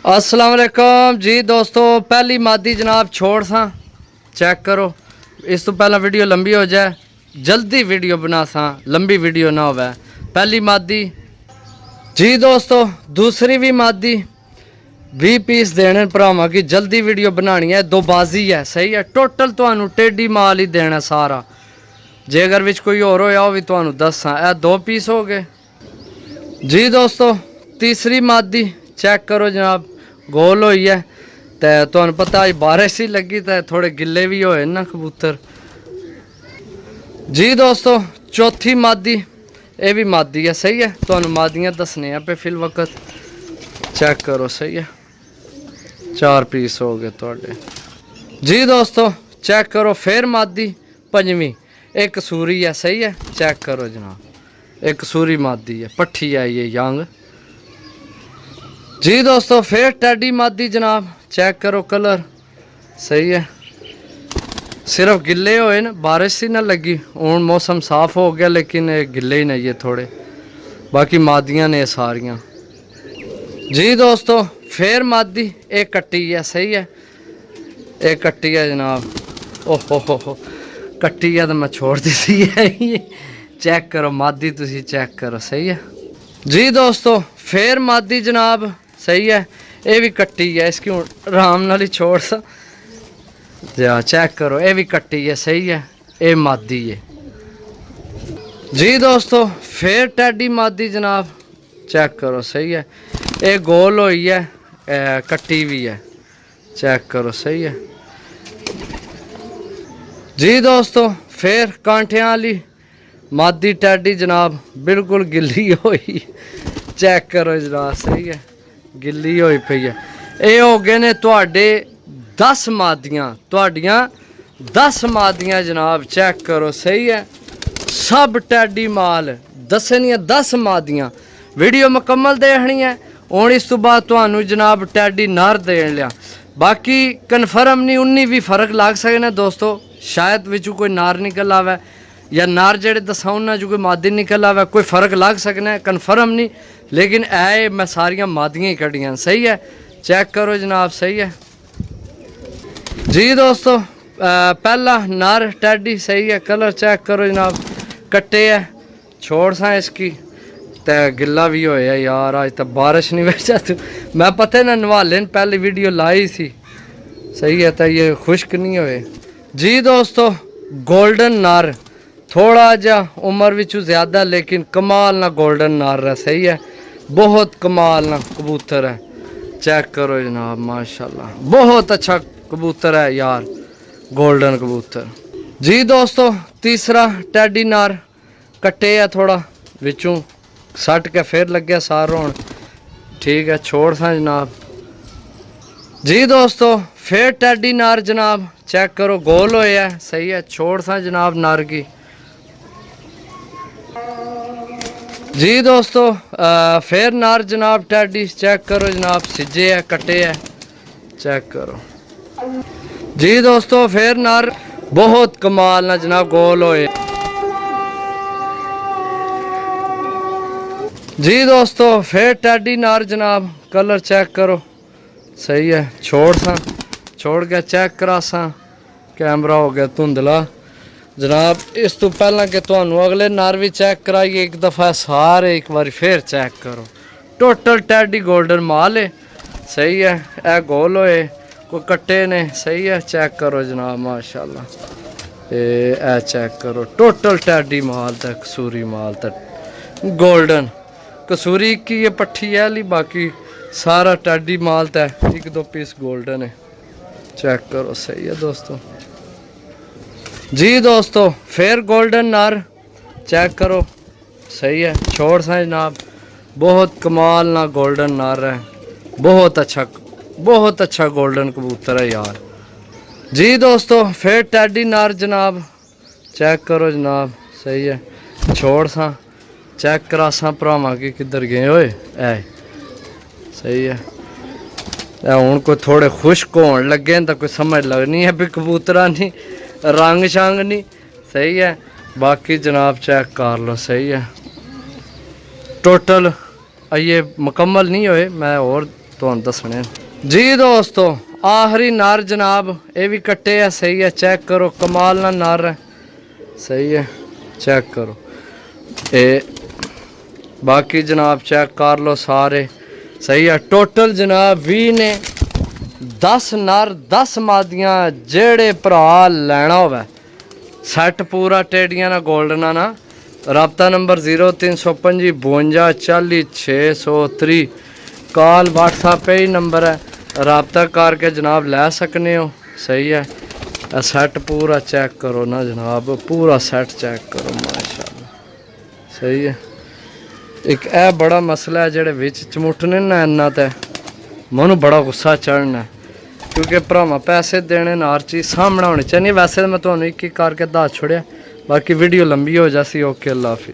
अस्सलाम वालेकुम जी दोस्तों। पहली मादी जनाब छोड़ सा चेक करो। इस तो पहला वीडियो लंबी हो जाए, जल्दी वीडियो बना सा, लंबी वीडियो ना हो। पहली मादी जी दोस्तों, दूसरी भी मादी 20 पीस देने भरावां की जल्दी वीडियो बनानी है। दो बाजी है, सही है। टोटल तुहानू टेढ़ी माल ही देना सारा। जे अगर विच कोई और होया भी तुहानू दसा। ए 2 पीस हो गए जी दोस्तों। तीसरी मादी चेक करो जनाब, गोल हुई है। तो तुहानू पता अज बारिश ही लगी तो थोड़े गिले भी होए ना कबूतर जी दोस्तों। चौथी मादी, ये भी मादी है, सही है। तुहानू मादियां दसने पे फिल वक्त चेक करो, सही है। 4 पीस हो गए थोड़े जी दोस्तों। चेक करो फिर मादी पंजवीं, एक सूरी है, सही है। चेक करो जनाब, एक सूरी मादी है, पट्ठी है ये यंग जी दोस्तों। फिर टैडी मादी जनाब, चेक करो कलर, सही है। सिर्फ गिले होए ना, बारिश ही ना लगी। हूँ मौसम साफ हो गया लेकिन गिले ही नहीं है थोड़े। बाकी मादियां ने सारियां जी दोस्तों। फिर मादी एक कट्टी है, सही है। एक कट्टी है जनाब। ओहो हो कट्टी है तो मैं छोड़ दी सी है। चेक करो मादी, तुसी चेक करो, सही है जी दोस्तों। फिर मादी जनाब, सही है। ये भी कट्टी है, इसकी आराम नाल ही छोड़ सा जा। चेक करो, ये भी कट्टी है, सही है। ये मादी है जी दोस्तों। फिर टैडी मादी जनाब, चेक करो, सही है। ये गोल हुई है, कट्टी भी है, चेक करो, सही है जी दोस्तों। फिर कांठियां वाली मादी टैडी जनाब, बिल्कुल गिल्ली हुई, चेक करो जनाब, सही है। गिल्ली हुई पई है। ये हो गए ने तुहाडे 10 मादियां, तुहाडियां 10 मादियां जनाब। चेक करो, सही है। सब टैडी माल दसनियां 10 मादियां। वीडियो मुकम्मल देखनी है। हूँ इस तो बाद तुहानू जनाब टैडी नर देन लिया। बाकी कन्फर्म नहीं, 19 भी फर्क लग सकना दोस्तों। शायद विचू कोई नार निकल आवे या नार जेड़े दसा उन्होंने जो कोई मादी निकल आवे, कोई फर्क लग सकना है, कन्फर्म नहीं। लेकिन ऐ मैं सारियां मादियां ही कढ़ियां, सही है। चेक करो जनाब, सही है जी दोस्तों। पहला नार टैडी, सही है। कलर चेक करो जनाब, कट्टे है, छोड़ सा इसकी तो गिला भी होया यार। आज तो बारिश नहीं बचा तू, मैं पता ना नवाले पहले वीडियो लाई सी, सही है। तो ये खुश्क नहीं होए जी दोस्तों। गोल्डन नार, थोड़ा जा उम्र विचू ज़्यादा लेकिन कमाल ना गोल्डन नार है, सही है। बहुत कमाल ना कबूतर है, चेक करो जनाब, माशाल्लाह बहुत अच्छा कबूतर है यार, गोल्डन कबूतर जी दोस्तों। तीसरा टैडी नार, कट्टे है थोड़ा विचों सट के फिर लगे सार होन, ठीक है। छोड़ सा जनाब जी दोस्तों। फिर टैडी नार जनाब, चेक करो, गोल होया है, सही है। छोड़ सा जनाब नार की जी दोस्तों। फिर नार जनाब टैडी, चेक करो जनाब, सिजे है, कटे है, चेक करो जी दोस्तों। फिर नार बहुत कमाल ना जनाब, गोल होए जी दोस्तों। फिर टैडी नार जनाब, कलर चेक करो, सही है। छोड़ सा, छोड़ के चेक करा सा, कैमरा हो गया धुंधला जनाब। इस तो पहला कि तुहानू अगले नार भी चेक कराइए एक दफ़ा, सारे एक बार फिर चेक करो। टोटल टैडी गोल्डन माल है, सही है। ए गोल होए, कोई कट्टे ने, सही है। चेक करो जनाब, माशाल्लाह। ए चेक करो, टोटल टैडी माल तक, कसूरी माल तक गोल्डन। कसूरी की ये पट्ठी है ली, बाकी सारा टैडी माल तक 1-2 पीस गोल्डन है, चेक करो, सही है दोस्तों जी दोस्तों। फिर गोल्डन नार, चेक करो, सही है। छोड़ सा जनाब, बहुत कमाल ना गोल्डन नार है, बहुत अच्छा गोल्डन कबूतर है यार जी दोस्तों। फिर टैडी नार जनाब, चेक करो जनाब, सही है। छोड़ सा चेक करा सा भरावां की किधर गए होए, ऐ सही है। हूँ कोई थोड़े खुश्क होने लगे तो कोई समझ लगनी है भी कबूतरा नहीं रंग शंग नहीं, सही है। बाकी जनाब चेक कर लो, सही है। टोटल ये मुकम्मल नहीं होए, मैं और ਤੁਹਾਨੂੰ ਦੱਸਣੇ ਜੀ ਦੋਸਤੋ। ਆਖਰੀ ਨਰ ਜਨਾਬ, ਇਹ ਵੀ ਕੱਟੇ ਆ, ਸਹੀ ਹੈ, ਚੈੱਕ ਕਰੋ, ਕਮਾਲ ਨਾਲ ਨਰ ਹੈ, ਸਹੀ ਹੈ, ਚੈੱਕ ਕਰੋ। ਇਹ ਬਾਕੀ ਜਨਾਬ ਚੈੱਕ ਕਰ ਲਓ ਸਾਰੇ, ਸਹੀ ਹੈ। ਟੋਟਲ ਜਨਾਬ 20 ਨੇ, 10 ਨਰ 10 ਮਾਦੀਆਂ। ਜਿਹੜੇ ਭਰਾ ਲੈਣਾ ਹੋਵੇ ਸੈੱਟ ਪੂਰਾ ਟੇਡੀਆਂ ਨਾਲ ਗੋਲਡਨਾਂ ਨਾਲ, ਰਾਬਤਾ ਨੰਬਰ 0325 52 40 630, ਕਾਲ WhatsApp पे ही नंबर है, राबता करके जनाब लै सकने हो, सही है। सैट पूरा चेक करो ना जनाब, पूरा सैट चेक करो माशाल्लाह, सही है। एक ए बड़ा मसला है जेह्ड़े विच चमुटने ना इन्ना ते मैनू बड़ा गुस्सा चढ़ना है, क्योंकि भरावां पैसे देने ना हर चीज़ सामने होनी चाहिए। वैसे तो मैं तुहानू एक करके दस छोड़िया, बाकी वीडियो लंबी हो जासी। ओके, अल्लाह हाफिज़।